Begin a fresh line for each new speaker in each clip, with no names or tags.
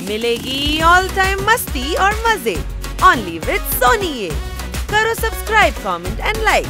मिलेगी all time मस्ती और मजे ओनली विद सोनी। ये करो सब्सक्राइब, कमेंट एंड लाइक।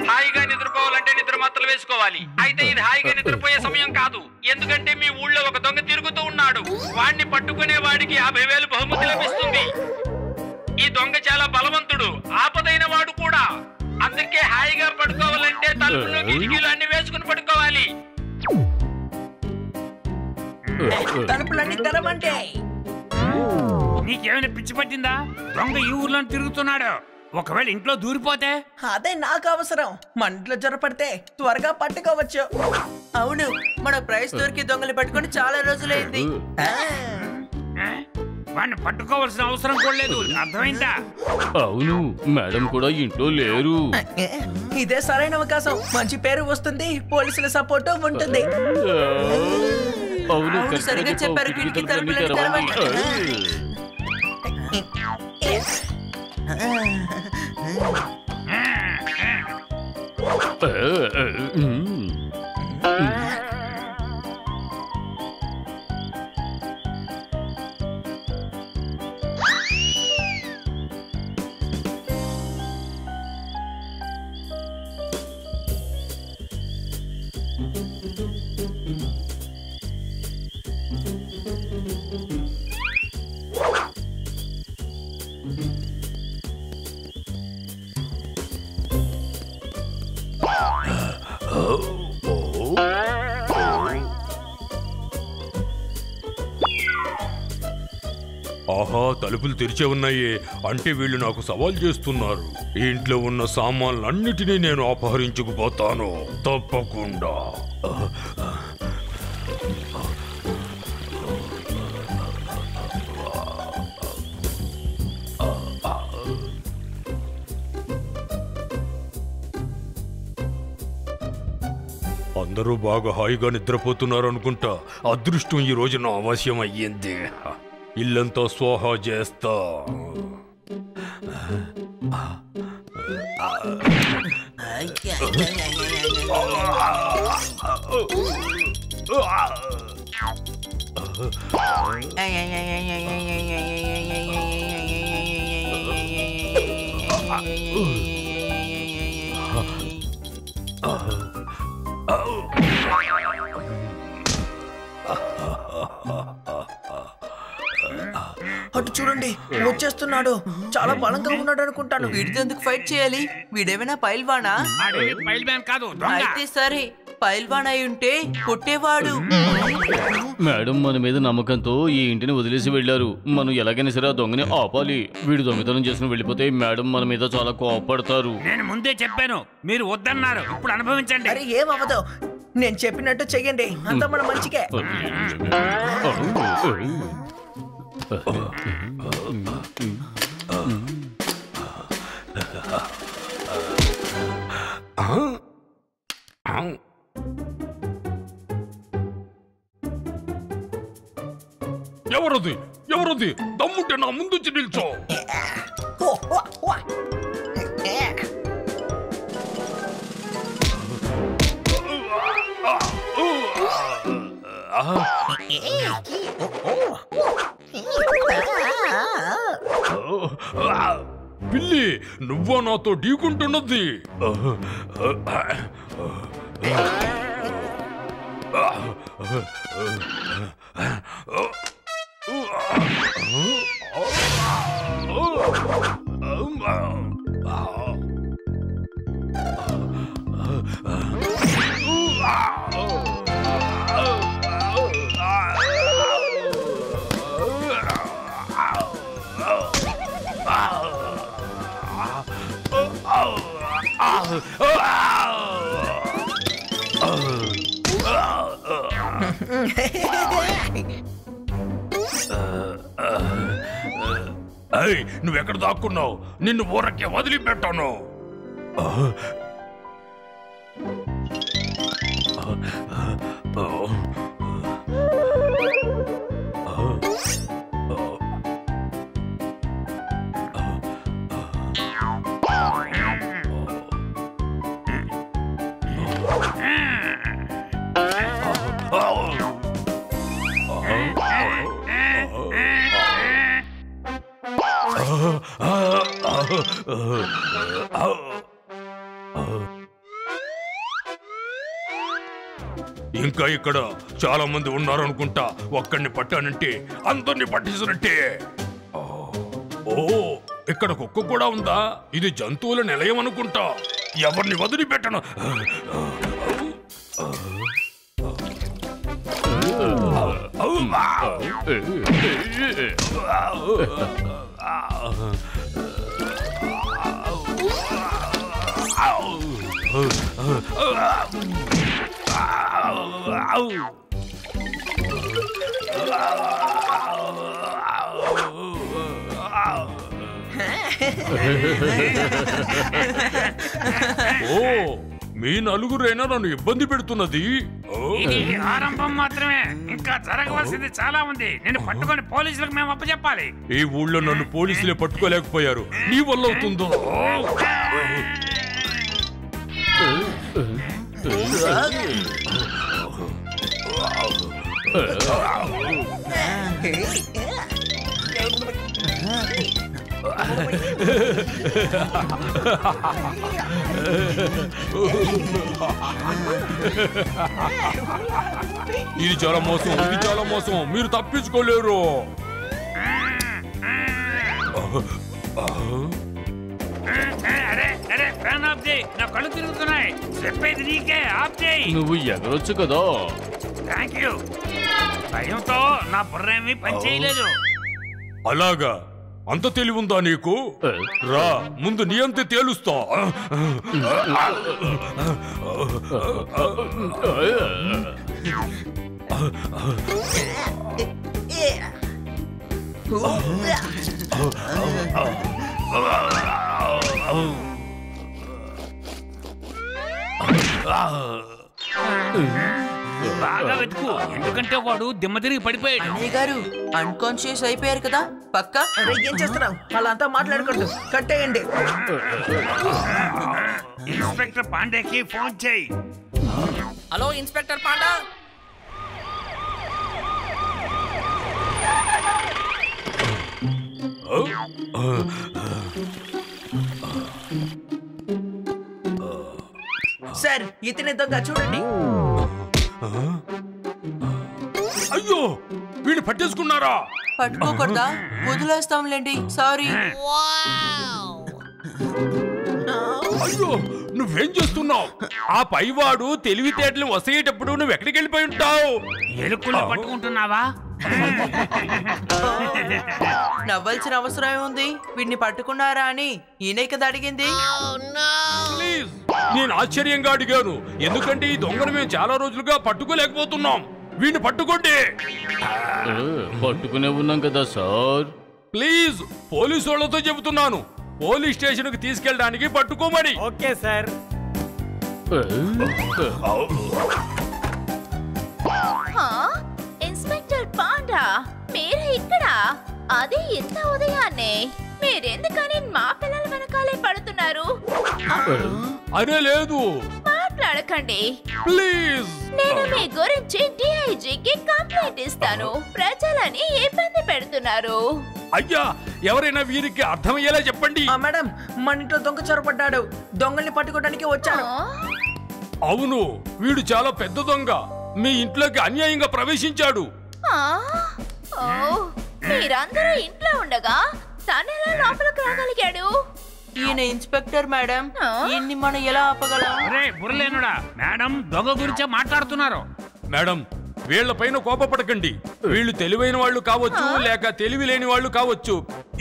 హాయిగా నిద్రపోవాలంటే నిద్ర మాత్రలు వేసుకోవాలి. అయితే ఇది హాయిగా నిద్రపోయే సమయం కాదు. ఎందుకంటే మీ ఊళ్ళో ఒక దొంగ తిరుగుతూ ఉన్నాడు. వాడిని పట్టుకునే వాడికి 50,000 బహుమతి లభిస్తుంది. ఈ దొంగ చాలా బలవంతుడు, ఆపదైన వాడు కూడా. అందుకే హాయిగా పడుకోవాలంటే తలుపులు కిటికీలు అన్ని వేసుకుని పడుకోవాలి.
తలుపులన్నీ తెరవండి.
నీకేమైనా పిచ్చి పట్టిందా? దొంగ ఈ ఊర్లో తిరుగుతున్నాడు. ఒకవేళ ఇంట్లో దూరిపోతే?
అదే నాకు అవసరం. మన ఇంట్లో జ్వరపడితే త్వరగా పట్టుకోవచ్చు.
అవును, మన ప్రైస్ దొరికి దొంగలు పట్టుకొని చాలా రోజులైంది.
వాడిని పట్టుకోవాల్సిన అవసరం కూడా లేదు, అర్థమైందా?
అవును, మేడం కూడా ఇంట్లో లేరు.
ఇదే సరైన అవకాశం. మంచి పేరు వస్తుంది, పోలీసుల సపోర్ట్ ఉంటుంది.
అవును,
సరిగా చెప్పారు. కిటికీ తలుపులన్నీ తెరవండి.
ఆహా, తలుపులు తెరిచే ఉన్నాయి. అంటే వీళ్ళు నాకు సవాల్ చేస్తున్నారు. ఇంట్లో ఉన్న సామాన్లన్నిటినీ నేను అపహరించుకుపోతాను తప్పకుండా. అందరూ బాగా హాయిగా నిద్రపోతున్నారు అనుకుంటా. అదృష్టం ఈ రోజు నా అవశ్యం అయ్యింది. ఇల్లంతా స్వాహా చేస్తా.
అటు చూడండి, వచ్చేస్తున్నాడు. చాలా బలంగా ఉన్నాడు అనుకుంటాను.
వీడితో ఎందుకు ఫైట్ చేయాలి? వీడేమైనా పైల్వానా?
కాదు,
అయితే సరే, పైల్వాన్ అయి ఉంటే కొట్టేవాడు.
మేడం మన మీద నమ్మకంతో ఈ ఇంటిని వదిలేసి వెళ్లారు. మనం ఎలాగైనా సరే ఆ దొంగని ఆపాలి. వీడు దొంగతనం చేసుకుని వెళ్ళిపోతే మేడం మన మీద చాలా కోపడతారు.
నేను ముందే చెప్పాను, మీరు వద్దన్నారు. ఇప్పుడు అనుభవించండి.
అరే ఏమవ్వదు, నేను చెప్పినట్టు చెయ్యండి. అంతా మన మంచికే.
ఎవరది? ఎవరది? దమ్ముంటే నా ముందు నిల్చో. పిల్లి, నువ్వా నాతో ఢీకుంటున్నది? నువ్వెక్కడ దాక్కున్నావు? నిన్ను ఊరకే వదిలిపెట్టాను. ఇంకా ఇక్కడ చాలా మంది ఉన్నారనుకుంటా. ఒక్కడిని పట్టానంటే అందరిని పట్టేసినట్టే. ఓ, ఇక్కడ కుక్క కూడా ఉందా? ఇది జంతువుల నిలయం అనుకుంటా. ఎవరిని వదిలిపెట్టను. ఓ, మీ నలుగురైనా నన్ను ఇబ్బంది పెడుతున్నది.
ఇది ఆరంభం మాత్రమే, ఇంకా జరగవలసింది చాలా ఉంది. నేను పట్టుకొని పోలీసులకు మేము అప్పచెప్పాలి.
ఈ ఊళ్ళో నన్ను పోలీసులే పట్టుకోలేకపోయారు. నీ వల్ల అవుతుందో? ఇది చాలా మోసం, ఇది చాలా మోసం. మీరు తప్పించుకోలేరు.
అరే అరే, ఫ్యాన్ ఆఫ్ చేయి, నా కళ్ళు తిరుగుతున్నాయి. చెప్పేది నీకే, ఆఫ్ చేయి.
నువ్వు ఎగరొచ్చు కదా.
Thank you. భయంతో నా బుర్ర ఏమీ పని చేయలేదు.
అలాగా? అంత తెలివుందా నీకు? రా, ముందు నీ అంతే తేలుస్తా.
బాగా వెతుకు, ఎందుకంటే వాడు దిమ్మ తిరిగి పడిపోయాడు.
అన్నయ్య గారు అన్కాన్షియస్ అయిపోయారు కదా పక్క.
అరే, ఏం చేస్తున్నావు? వాళ్ళంతా మాట్లాడకూడదు, కట్టేయండి.
ఇన్స్పెక్టర్ పాండేకి ఫోన్ చేయి.
Hello inspector panda.
సార్, ఇతని దొంగ చూడండి.
అయ్యో, వీడిని పట్టేసుకున్నారా?
పట్టుకోకూడదా? వదిలేస్తాంలేండి, సారీ.
అయ్యో, నువ్వేం చేస్తున్నావు? ఆ పైవాడు తెలివితేటలు వసేటప్పుడు నువ్వు ఎక్కడికి వెళ్ళిపోయి ఉంటావు?
ఎలుకలు పట్టుకుంటున్నావా?
నవ్వాల్సిన అవసరం ఏముంది? వీడిని పట్టుకున్నారా అని ఈయనే కదా అడిగింది.
ప్లీజ్, నేను ఆశ్చర్యంగా అడిగాను. ఎందుకంటే ఈ దొంగను మేము చాలా రోజులుగా పట్టుకోలేకపోతున్నాం. వీడిని పట్టుకోండి.
పట్టుకునే ఉన్నాం కదా సార్.
ప్లీజ్, పోలీసు వాళ్ళతో చెబుతున్నాను. పోలీస్ స్టేషన్ కి తీసుకెళ్ళడానికి పట్టుకోమని.
Okay sir.
ఇన్స్పెక్టర్ పాండా, మీరు ఇక్కడ? అది ఇంత ఉదయాన్నే మీరెందుకని మా పిల్లల వెనకాలే పడుతున్నారు?
అరే లేదు,
మాట్లాడకండి
ప్లీజ్.
నేను మీ గురించి డిఐజీకి కంప్లైంట్ ఇస్తాను. ప్రజలని ఇబ్బంది పెడుతున్నారు.
అయ్యా, ఎవరైనా వీరికి అర్థమయ్యేలా చెప్పండి.
మేడం, మన ఇంట్లో దొంగ చొరబడ్డాడు. దొంగల్ని పట్టుకోవడానికి వచ్చాను.
అవును, వీడు చాలా పెద్ద దొంగ. మీ ఇంట్లోకి అన్యాయంగా ప్రవేశించాడు.
మీరందరూ ఇంట్లో ఉండగా తనెలా లోపలికి రాగలిగాడు?
ఈయన ఇన్స్పెక్టర్ మేడం, ఈయన్ని మనం ఎలా ఆపగలం?
అరే బుర్రలేనుడా, మేడం దొంగ గురించే మాట్లాడుతున్నారు.
మేడం, వీళ్లపైన కోపపడకండి. వీళ్ళు తెలివైన వాళ్ళు కావచ్చు, లేక తెలివి లేని వాళ్ళు కావచ్చు.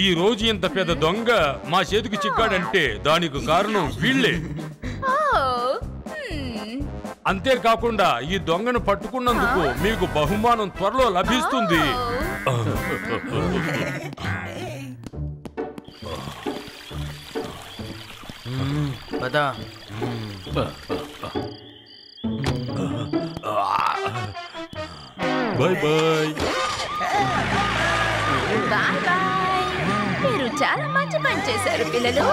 ఈ రోజు ఇంత పెద్ద దొంగ మా చేతికి చిక్కాడంటే దానికి కారణం వీళ్ళే. అంతేకాకుండా ఈ దొంగను పట్టుకున్నందుకు మీకు బహుమానం త్వరలో లభిస్తుంది.
పదా
బాయ్ బాయ్.
Bye bye. మీరు చాలా మంచి పని చేశారు పిల్లలు.